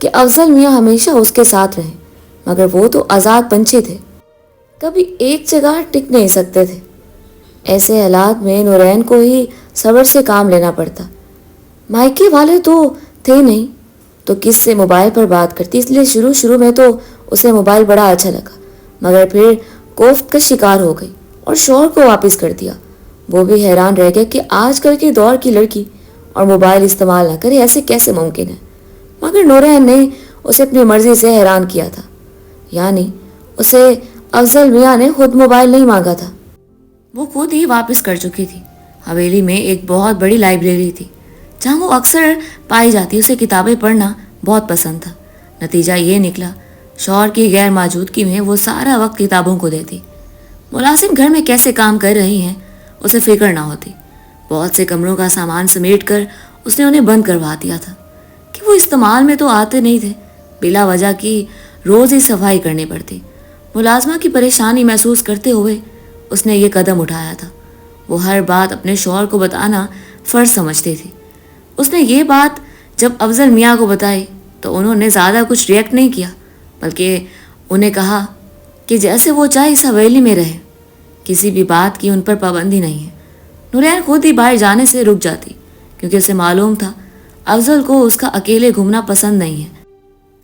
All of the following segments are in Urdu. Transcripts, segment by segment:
کہ افضل میاں ہمیشہ اس کے ساتھ رہیں، مگر وہ تو آزاد پنچھی تھے، کبھی ایک جگہ ٹک نہیں سکتے تھے۔ ایسے حالات میں نورین کو ہی صبر سے کام لینا پڑتا۔ مائکے والے تو تھے نہیں تو کس سے موبائل پر بات کرتی، اس لیے شروع میں تو اسے موبائل بڑا اچھا لگا، مگر پھر کوفت کا شکار ہو گئی اور شوہر کو واپس کر دیا۔ وہ بھی حیران رہ گیا کہ آج کل کے دور کی لڑکی اور موبائل استعمال نہ کرے، ایسے کیسے ممکن ہے؟ مگر نورین نے اسے اپنی مرضی سے حیران کیا تھا، یعنی اسے افضل میاں نے خود موبائل نہیں مانگا تھا، وہ خود ہی واپس کر چکی تھی۔ حویلی میں ایک بہت بڑی لائبریری تھی جہاں وہ اکثر پائی جاتی، اسے کتابیں پڑھنا بہت پسند تھا۔ نتیجہ یہ نکلا، شوہر کی غیر موجودگی میں وہ سارا وقت کتابوں کو دیتی۔ ملازم گھر میں کیسے کام کر رہی ہیں اسے فکر نہ ہوتی۔ بہت سے کمروں کا سامان سمیٹ کر اس نے انہیں بند کروا دیا تھا کہ وہ استعمال میں تو آتے نہیں تھے، بلا وجہ کی روز ہی صفائی کرنی پڑتی۔ ملازمہ کی پریشانی محسوس کرتے ہوئے اس نے یہ قدم اٹھایا تھا۔ وہ ہر بات اپنے شوہر کو بتانا فرض سمجھتی تھی۔ اس نے یہ بات جب افضل میاں کو بتائی تو انہوں نے زیادہ کچھ ریئیکٹ نہیں کیا، بلکہ انہیں کہا کہ جیسے وہ چاہے اس حویلی میں رہے، کسی بھی بات کی ان پر پابندی نہیں ہے۔ نورین خود ہی باہر جانے سے رک جاتی کیونکہ اسے معلوم تھا افضل کو اس کا اکیلے گھومنا پسند نہیں ہے،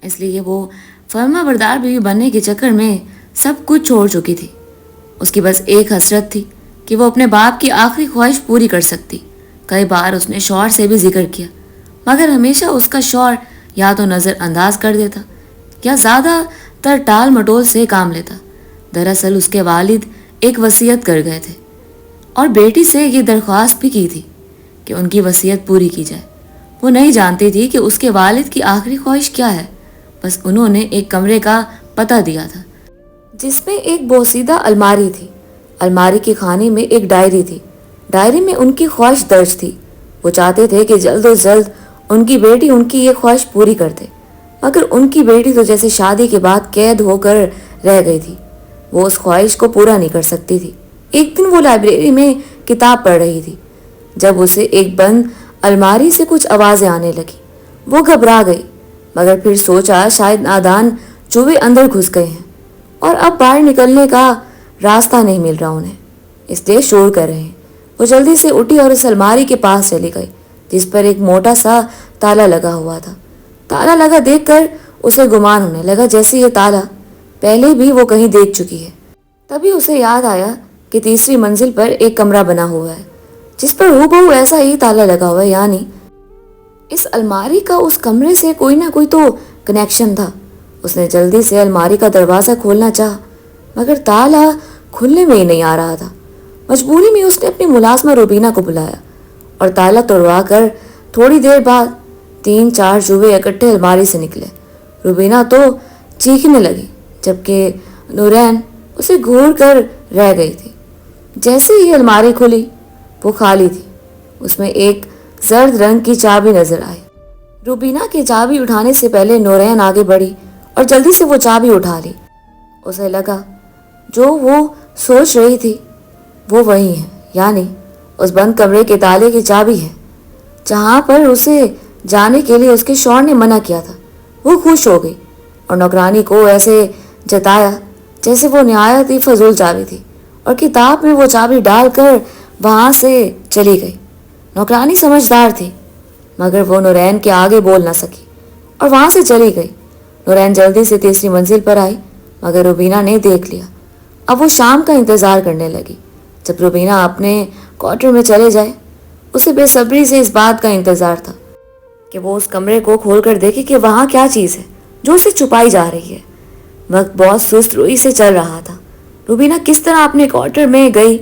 اس لیے وہ فرما بردار بیوی بننے کے چکر میں سب کچھ چھوڑ چکی تھی۔ اس کی بس ایک حسرت تھی کہ وہ اپنے باپ کی آخری خواہش پوری کر سکتی۔ کئی بار اس نے شوہر سے بھی ذکر کیا، مگر ہمیشہ اس کا شوہر یا تو نظر انداز کر دیتا یا زیادہ تر ٹال مٹول سے کام لیتا۔ دراصل اس کے والد ایک وصیت کر گئے تھے اور بیٹی سے یہ درخواست بھی کی تھی کہ ان کی وصیت پوری کی جائے۔ وہ نہیں جانتی تھی کہ اس کے والد کی آخری خواہش کیا ہے، بس انہوں نے ایک کمرے کا پتہ دیا تھا جس میں ایک بوسیدہ الماری تھی۔ الماری کے خانے میں ایک ڈائری تھی، ڈائری میں ان کی خواہش درج تھی۔ وہ چاہتے تھے کہ جلد و جلد ان کی بیٹی ان کی یہ خواہش پوری کر دے، مگر ان کی بیٹی تو جیسے شادی کے بعد قید ہو کر رہ گئی تھی، وہ اس خواہش کو پورا نہیں کر سکتی تھی۔ ایک دن وہ لائبریری میں کتاب پڑھ رہی تھی جب اسے ایک بند الماری سے کچھ آوازیں آنے لگی۔ وہ گھبرا گئی، مگر پھر سوچا شاید نادان چوہے اندر گھس گئے ہیں اور اب باہر نکلنے کا راستہ نہیں مل رہا انہیں، اس لیے شور کر رہے ہیں۔ وہ جلدی سے اٹھی اور اس الماری کے پاس چلی گئی جس پر ایک موٹا سا تالا لگا ہوا تھا۔ تالا لگا دیکھ کر اسے گمان ہونے لگا جیسے یہ تالا پہلے بھی وہ کہیں دیکھ چکی ہے۔ تبھی اسے یاد آیا کہ تیسری منزل پر ایک کمرہ بنا ہوا ہے جس پر ہو بہو ایسا ہی تالا لگا ہوا ہے، یعنی اس الماری کا اس کمرے سے کوئی نہ کوئی تو کنیکشن تھا۔ اس نے جلدی سے الماری کا دروازہ کھولنا چاہا مگر تالا کھلنے میں ہی نہیں آ رہا تھا۔ مجبوری میں اس نے اپنی ملازمہ روبینہ کو بلایا اور تالا توڑوا کر تھوڑی دیر بعد 3-4 چوہے اکٹھے الماری سے نکلے۔ روبینہ تو چیخنے لگی جبکہ نورین اسے گھور کر رہ گئی تھی۔ جیسے ہی الماری کھلی وہ خالی تھی، اس میں ایک زرد رنگ کی چابی نظر آئی۔ روبینہ کے چابی اٹھانے سے پہلے نورین آگے بڑھی اور جلدی سے وہ چابی اٹھا لی۔ اسے لگا جو وہ سوچ رہی تھی وہ وہی ہے، یعنی اس بند کمرے کے تالے کی چابی ہے جہاں پر اسے جانے کے لیے اس کے شوہر نے منع کیا تھا۔ وہ خوش ہو گئی اور نوکرانی کو ایسے جتایا جیسے وہ نہایت ہی فضول چابی تھی اور کتاب میں وہ چابی ڈال کر وہاں سے چلی گئی۔ نوکرانی سمجھدار تھی مگر وہ نورین کے آگے بول نہ سکی اور وہاں سے چلی گئی۔ نورین جلدی سے تیسری منزل پر آئی مگر روبینہ نے دیکھ لیا۔ اب وہ شام کا انتظار کرنے لگی جب روبینہ اپنے کوارٹر میں چلے جائے۔ اسے بے صبری سے اس بات کا انتظار تھا کہ وہ اس کمرے کو کھول کر دیکھے کہ وہاں کیا چیز ہے جو اسے چھپائی جا رہی ہے۔ وقت بہت سست روئی سے چل رہا تھا۔ روبینہ کس طرح اپنے کوارٹر میں گئی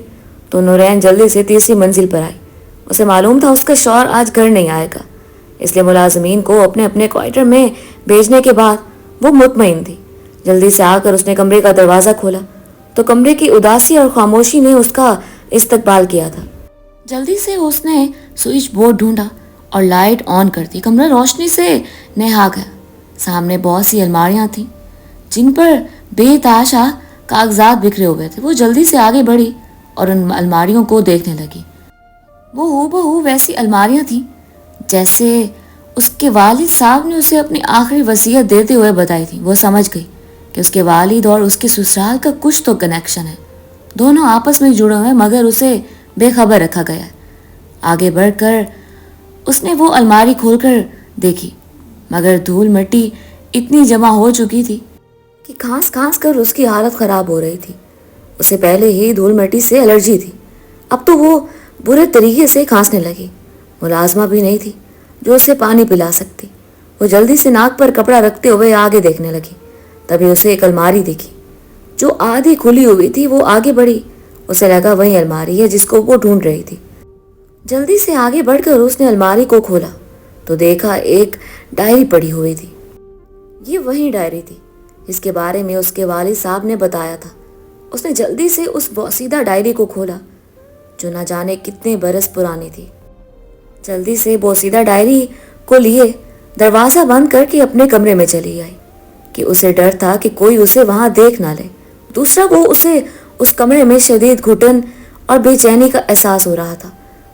تو نورین جلدی سے تیسری منزل پر آئی۔ اسے معلوم تھا اس کا شوہر آج گھر نہیں آئے گا، اس لیے ملازمین کو اپنے اپنے کوارٹر میں بھیجنے کے بعد وہ مطمئن تھی۔ جلدی سے آ کر اس نے کمرے کا دروازہ کھولا تو کمرے کی اداسی اور خاموشی نے اس کا استقبال کیا تھا۔ جلدی سے اس نے سوئچ بورڈ ڈھونڈا اور لائٹ آن کر دی۔ کمرہ روشنی سے نہا گیا۔ سامنے بہت سی الماریاں تھیں جن پر بے تحاشا کاغذات بکھرے ہوئے تھے۔ وہ جلدی سے آگے بڑھی اور ان الماریوں کو دیکھنے لگی۔ وہ ہو بہو ویسی الماریاں تھیں جیسے اس کے والد صاحب نے اسے اپنی آخری وصیت دیتے ہوئے بتائی تھی۔ وہ سمجھ گئی کہ اس کے والد اور اس کے سسرال کا کچھ تو کنیکشن ہے، دونوں آپس میں جڑے ہوئے، مگر اسے بے خبر رکھا گیا ہے۔ آگے بڑھ کر اس نے وہ الماری کھول کر دیکھی، مگر دھول مٹی اتنی جمع ہو چکی تھی کہ کھانس کھانس کر اس کی حالت خراب ہو رہی تھی۔ اسے پہلے ہی دھول مٹی سے الرجی تھی، اب تو وہ برے طریقے سے کھانسنے لگی۔ ملازمہ بھی نہیں تھی جو اسے پانی پلا سکتی۔ وہ جلدی سے ناک پر کپڑا رکھتے ہوئے آگے دیکھنے لگی، تبھی اسے ایک الماری دکھی جو آدھی کھلی ہوئی تھی۔ وہ آگے بڑھی، اسے لگا وہی الماری ہے جس کو وہ ڈھونڈ رہی تھی۔ جلدی سے آگے بڑھ کر اس نے الماری کو کھولا تو دیکھا ایک ڈائری پڑی ہوئی تھی۔ یہ وہی ڈائری تھی جس کے بارے میں اس کے والد صاحب نے بتایا تھا۔ اس نے جلدی سے اس بوسیدہ ڈائری کو کھولا جو نہ جانے کتنے برس پرانی تھی۔ جلدی سے بوسیدہ ڈائری کو لیے دروازہ بند کر کے اپنے کمرے میں چلی آئی کہ اسے ڈر تھا کہ کوئی اسے وہاں دیکھ نہ لے۔ دوسرا وہ اسے اس کمرے میں شدید گھٹن اور بے چینی کا احساس ہو رہا تھا۔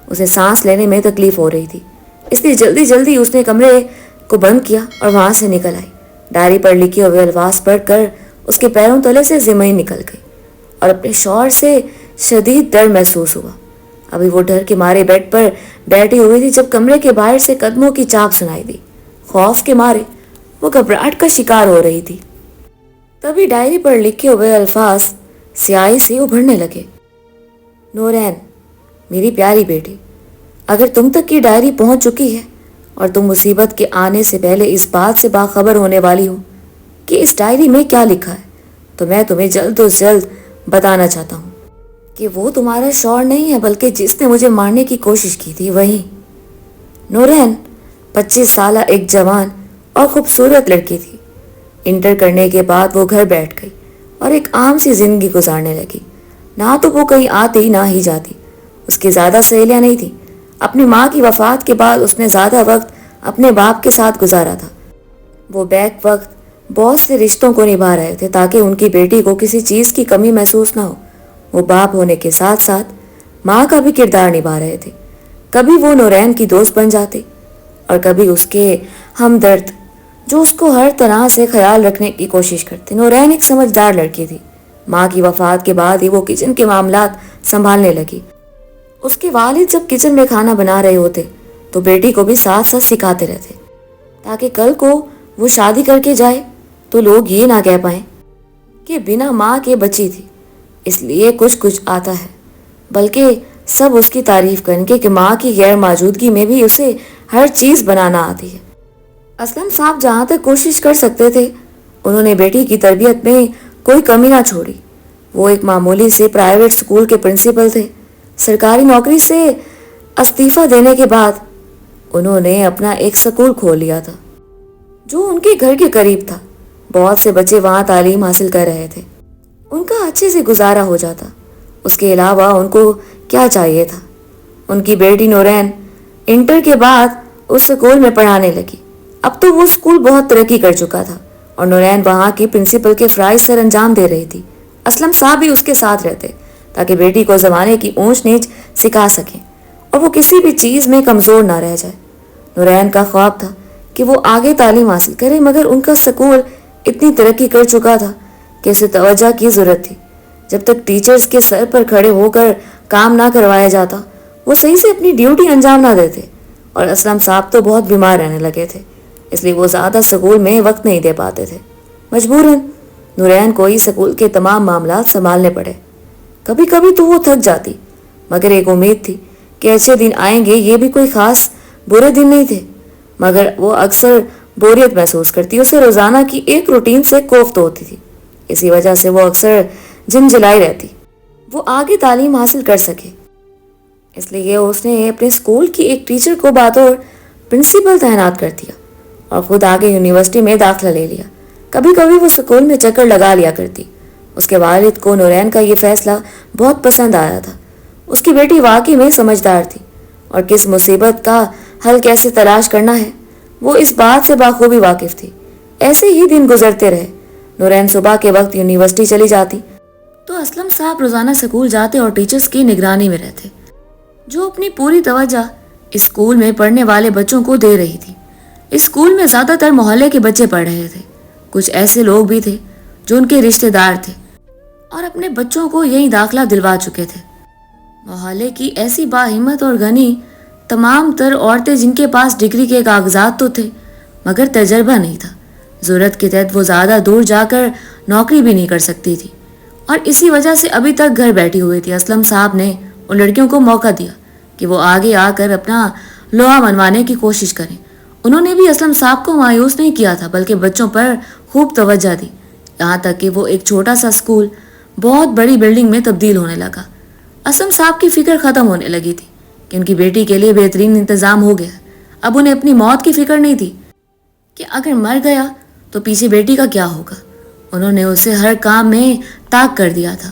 اسے سانس لینے میں تکلیف ہو رہی تھی، اس لیے جلدی جلدی اس نے کمرے کو بند کیا اور وہاں سے نکل آئی۔ ڈائری پر لکھے ہوئے الفاظ پڑھ کر اس کے پیروں تلے سے زمین نکل گئی اور اپنے شوہر سے شدید ڈر محسوس ہوا۔ ابھی وہ ڈر کے مارے بیڈ پر بیٹھی ہوئی تھی جب کمرے کے باہر سے قدموں کی چاپ سنائی دی۔ خوف کے مارے وہ گھبراہٹ کا شکار ہو رہی تھی۔ تبھی ڈائری پر لکھے ہوئے الفاظ سیاہی سے ابھرنے لگے۔ نورین، میری پیاری بیٹی، اگر تم تک یہ ڈائری پہنچ چکی ہے اور تم مصیبت کے آنے سے پہلے اس بات سے باخبر ہونے والی ہو کہ اس ڈائری میں کیا لکھا ہے، تو میں تمہیں جلد از جلد بتانا چاہتا ہوں کہ وہ تمہارا شوہر نہیں ہے بلکہ جس نے مجھے مارنے کی کوشش کی تھی وہی۔ نورین 25 سالہ ایک جوان اور خوبصورت لڑکی تھی۔ انٹر کرنے کے بعد وہ گھر بیٹھ گئی اور ایک عام سی زندگی گزارنے لگی۔ نہ تو وہ کہیں آتی نہ ہی جاتی۔ اس کی زیادہ سہیلیاں نہیں تھیں۔ اپنی ماں کی وفات کے بعد اس نے زیادہ وقت اپنے باپ کے ساتھ گزارا تھا۔ وہ بیک وقت بہت سے رشتوں کو نبھا رہے تھے تاکہ ان کی بیٹی کو کسی چیز کی کمی محسوس نہ ہو۔ وہ باپ ہونے کے ساتھ ساتھ ماں کا بھی کردار نبھا رہے تھے۔ کبھی وہ نورین کی دوست بن جاتے اور کبھی اس کے ہمدرد جو اس کو ہر طرح سے خیال رکھنے کی کوشش کرتے۔ نورین ایک سمجھدار لڑکی تھی۔ ماں کی وفات کے بعد ہی وہ کچن کے معاملات سنبھالنے لگی۔ اس کے والد جب کچن میں کھانا بنا رہے ہوتے تو بیٹی کو بھی ساتھ ساتھ سکھاتے رہتے تاکہ کل کو وہ شادی کر کے جائے تو لوگ یہ نہ کہہ پائیں کہ بنا ماں کے بچی تھی، اس لیے کچھ آتا ہے، بلکہ سب اس کی تعریف کریں گے کہ ماں کی غیر موجودگی میں بھی اسے ہر چیز بنانا آتی ہے۔ اسلم صاحب جہاں تک کوشش کر سکتے تھے انہوں نے بیٹی کی تربیت میں کوئی کمی نہ چھوڑی۔ وہ ایک معمولی سے پرائیویٹ اسکول کے پرنسپل تھے۔ سرکاری نوکری سے استعفیٰ دینے کے بعد انہوں نے اپنا ایک سکول کھول لیا تھا جو ان کے گھر کے قریب تھا۔ بہت سے بچے وہاں تعلیم حاصل کر رہے تھے، ان کا اچھے سے گزارا ہو جاتا۔ اس کے علاوہ ان کو کیا چاہیے تھا؟ ان کی بیٹی نورین انٹر کے بعد اس سکول میں پڑھانے لگی۔ اب تو وہ سکول بہت ترقی کر چکا تھا اور نورین وہاں کی پرنسپل کے فرائض سر انجام دے رہی تھی۔ اسلم صاحب بھی اس کے ساتھ رہتے تاکہ بیٹی کو زمانے کی اونچ نیچ سکھا سکیں اور وہ کسی بھی چیز میں کمزور نہ رہ جائے۔ نورین کا خواب تھا کہ وہ آگے تعلیم حاصل کرے، مگر ان کا سکول اتنی ترقی کر چکا تھا کہ اسے توجہ کی ضرورت تھی۔ جب تک ٹیچرز کے سر پر کھڑے ہو کر کام نہ کروایا جاتا وہ صحیح سے اپنی ڈیوٹی انجام نہ دیتے، اور اسلم صاحب تو بہت بیمار رہنے لگے تھے، اس لیے وہ زیادہ سکول میں وقت نہیں دے پاتے تھے۔ مجبوراً نورین کو ہی سکول کے تمام معاملات سنبھالنے پڑے۔ کبھی کبھی تو وہ تھک جاتی، مگر ایک امید تھی کہ اچھے دن آئیں گے۔ یہ بھی کوئی خاص برے دن نہیں تھے، مگر وہ اکثر بوریت محسوس کرتی۔ اسے روزانہ کی ایک روٹین سے کوفت ہوتی تھی، اسی وجہ سے وہ اکثر جھنجھلائی رہتی۔ وہ آگے تعلیم حاصل کر سکے اس لیے اس نے اپنے اسکول کی ایک ٹیچر کو بطور پرنسپل تعینات کر دیا اور خود آگے یونیورسٹی میں داخلہ لے لیا۔ کبھی کبھی وہ سکول میں چکر لگا لیا کرتی۔ اس کے والد کو نورین کا یہ فیصلہ بہت پسند آیا تھا۔ اس کی بیٹی واقعی میں سمجھدار تھی اور کس مصیبت کا حل کیسے تلاش کرنا ہے وہ اس بات سے بخوبی واقف تھی۔ ایسے ہی دن گزرتے رہے۔ نورین صبح کے وقت یونیورسٹی چلی جاتی تو اسلم صاحب روزانہ سکول جاتے اور ٹیچرز کی نگرانی میں رہتے جو اپنی پوری توجہ اسکول میں پڑھنے والے بچوں کو دے رہی تھی۔ اس اسکول میں زیادہ تر محلے کے بچے پڑھ رہے تھے. کچھ ایسے لوگ بھی تھے جو ان کے رشتے دار تھے اور اپنے بچوں کو یہی داخلہ دلوا چکے تھے. محلے کی ایسی باہمت اور غنی تمام تر عورتیں جن کے پاس ڈگری کے کاغذات تو تھے مگر تجربہ نہیں تھا. ضرورت کے تحت وہ زیادہ دور جا کر نوکری بھی نہیں کر سکتی تھی اور اسی وجہ سے ابھی تک گھر بیٹھی ہوئی تھی. اسلم صاحب نے ان لڑکیوں کو موقع دیا کہ وہ آگے آ کر اپنا لوہا منوانے کی کوشش کریں. انہوں نے بھی اسلم صاحب کو مایوس نہیں کیا تھا بلکہ بچوں پر خوب توجہ دی، یہاں تک کہ وہ ایک چھوٹا سا اسکول بہت بڑی بلڈنگ میں تبدیل ہونے لگا. اسلم صاحب کی فکر ختم ہونے لگی تھی کہ ان کی بیٹی کے لیے بہترین انتظام ہو گیا. اب انہیں اپنی موت کی فکر نہیں تھی کہ اگر مر گیا تو پیچھے بیٹی کا کیا ہوگا. انہوں نے اسے ہر کام میں طاق کر دیا تھا.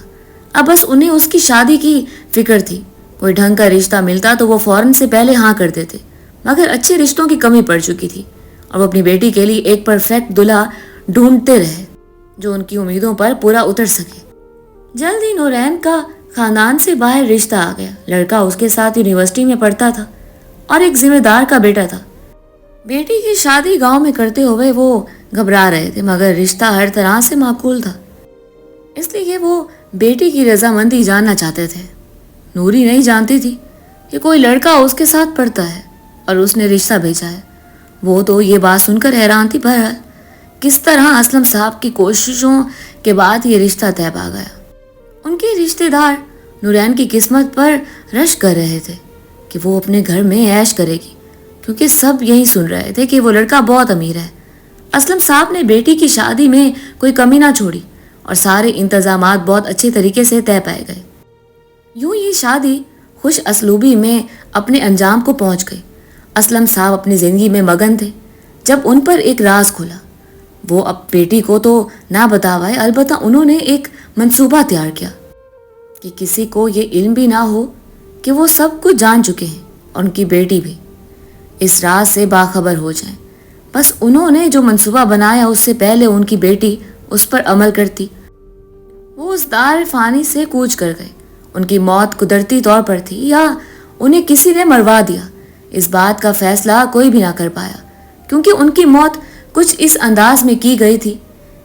اب بس انہیں اس کی شادی کی فکر تھی. کوئی ڈھنگ کا رشتہ ملتا تو وہ فوراً سے پہلے ہاں کر دیتے مگر اچھے رشتوں کی کمی پڑ چکی تھی اور وہ اپنی بیٹی کے لیے ایک پرفیکٹ دلہا ڈھونڈتے رہے جو ان کی امیدوں پر پورا اتر سکے. جلد ہی نورین کا خاندان سے باہر رشتہ آ گیا. لڑکا اس کے ساتھ یونیورسٹی میں پڑھتا تھا اور ایک ذمہ دار کا بیٹا تھا. بیٹی کی شادی گاؤں میں کرتے ہوئے وہ گھبرا رہے تھے مگر رشتہ ہر طرح سے معقول تھا، اس لیے وہ بیٹی کی رضامندی جاننا چاہتے تھے. نوری نہیں جانتی تھی کہ کوئی لڑکا اس کے ساتھ پڑھتا ہے اور اس نے رشتہ بھیجا ہے. وہ تو یہ بات سن کر حیران تھی. بہرحال کس طرح اسلم صاحب کی کوششوں کے بعد یہ رشتہ طے پا گیا. ان کے رشتے دار نورین کی قسمت پر رشک کر رہے تھے کہ وہ اپنے گھر میں عیش کرے گی کیونکہ سب یہی سن رہے تھے کہ وہ لڑکا بہت امیر ہے. اسلم صاحب نے بیٹی کی شادی میں کوئی کمی نہ چھوڑی اور سارے انتظامات بہت اچھے طریقے سے طے پائے گئے. یوں یہ شادی خوش اسلوبی میں اپنے انجام کو پہنچ گئی. اسلم صاحب اپنی زندگی میں مگن تھے جب ان پر ایک راز کھلا. وہ اب بیٹی کو تو نہ بتا پائے، البتہ انہوں نے ایک منصوبہ تیار کیا کہ کسی کو یہ علم بھی نہ ہو کہ وہ سب کچھ جان چکے ہیں اور ان کی بیٹی بھی اس راز سے باخبر ہو جائیں. بس انہوں نے جو منصوبہ بنایا اس سے پہلے ان کی بیٹی اس پر عمل کرتی. وہ اس دار فانی سے کوچ کر گئے. ان کی موت قدرتی طور پر تھی یا انہیں کسی نے مروا دیا، اس بات کا فیصلہ کوئی بھی نہ کر پایا کیونکہ ان کی موت کچھ اس انداز میں کی گئی تھی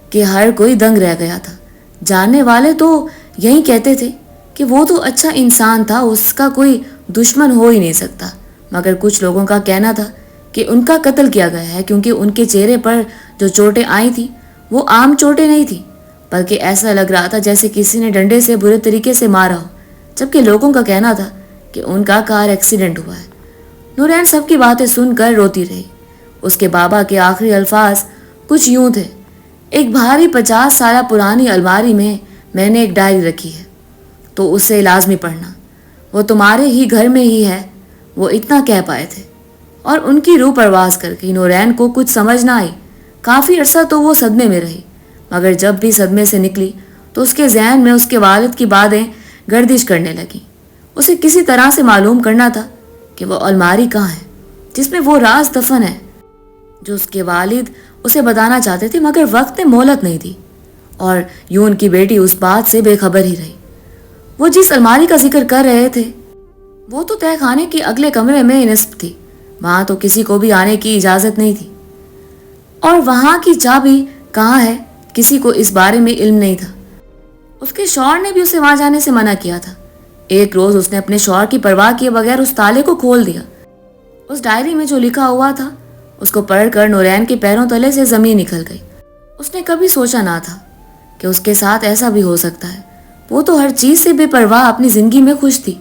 کہ ہر کوئی دنگ رہ گیا تھا. جاننے والے تو یہی کہتے تھے کہ وہ تو اچھا انسان تھا، اس کا کوئی دشمن ہو ہی نہیں سکتا، مگر کچھ لوگوں کا کہنا تھا کہ ان کا قتل کیا گیا ہے کیونکہ ان کے چہرے پر جو چوٹیں آئی تھیں وہ عام چوٹیں نہیں تھیں بلکہ ایسا لگ رہا تھا جیسے کسی نے ڈنڈے سے برے طریقے سے مارا ہو، جبکہ لوگوں کا کہنا تھا کہ ان کا کار ایکسیڈنٹ ہوا ہے. نورین سب کی باتیں سن کر روتی رہی. اس کے بابا کے آخری الفاظ کچھ یوں تھے: ایک بھاری 50 سالہ پرانی الماری میں نے ایک ڈائری رکھی ہے تو اسے لازمی پڑھنا، وہ تمہارے ہی گھر میں ہی ہے. وہ اتنا کہہ پائے تھے اور ان کی روح پرواز کر گئی. نورین کو کچھ سمجھ نہ آئی. کافی عرصہ تو وہ صدمے میں رہی مگر جب بھی صدمے سے نکلی تو اس کے ذہن میں اس کے والد کی باتیں گردش کرنے لگیں. اسے کسی طرح سے معلوم کرنا تھا کہ وہ الماری کہاں ہے جس میں وہ راز دفن ہے جو اس کے والد اسے بتانا چاہتے تھے مگر وقت نے مہلت نہیں دی. اور یوں ان کی بیٹی اس بات سے بے خبر ہی رہی. وہ جس الماری کا ذکر کر رہے تھے وہ تو تہہ خانے کے اگلے کمرے میں نصب تھی. وہاں تو کسی کو بھی آنے کی اجازت نہیں تھی اور وہاں کی چابی کہاں ہے کسی کو اس بارے میں علم نہیں تھا. اس کے شوہر نے بھی اسے وہاں جانے سے منع کیا تھا. ایک روز اس نے اپنے شوہر کی پرواہ کیے بغیر اس تالے کو کھول دیا. اس ڈائری میں جو لکھا ہوا تھا اس کو پڑھ کر نورین کے پیروں تلے سے زمین نکل گئی. اس نے کبھی سوچا نہ تھا کہ اس کے ساتھ ایسا بھی ہو سکتا ہے. وہ تو ہر چیز سے بے پرواہ اپنی زندگی میں خوش تھی.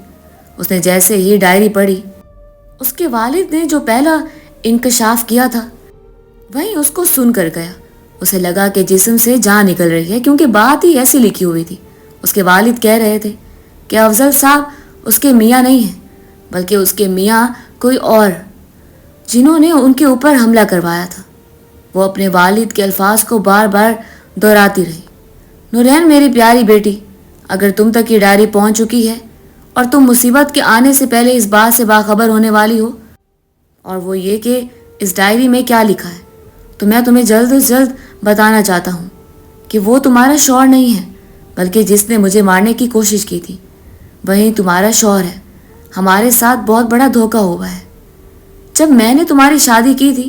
اس نے جیسے ہی ڈائری پڑھی اس کے والد نے جو پہلا انکشاف کیا تھا وہیں اس کو سن کر گیا. اسے لگا کہ جسم سے جان نکل رہی ہے کیونکہ بات ہی ایسی لکھی ہوئی تھی. اس کے والد کہہ رہے تھے کہ افضل صاحب اس کے میاں نہیں ہیں بلکہ اس کے میاں کوئی اور جنہوں نے ان کے اوپر حملہ کروایا تھا. وہ اپنے والد کے الفاظ کو بار بار دہراتی رہی. نورین میری پیاری بیٹی، اگر تم تک یہ ڈائری پہنچ چکی ہے اور تم مصیبت کے آنے سے پہلے اس بات سے باخبر ہونے والی ہو اور وہ یہ کہ اس ڈائری میں کیا لکھا ہے، تو میں تمہیں جلد از جلد بتانا چاہتا ہوں کہ وہ تمہارا شوہر نہیں ہے بلکہ جس نے مجھے مارنے کی کوشش کی تھی وہی تمہارا شوہر ہے. ہمارے ساتھ بہت بڑا دھوکہ ہوا ہے. جب میں نے تمہاری شادی کی تھی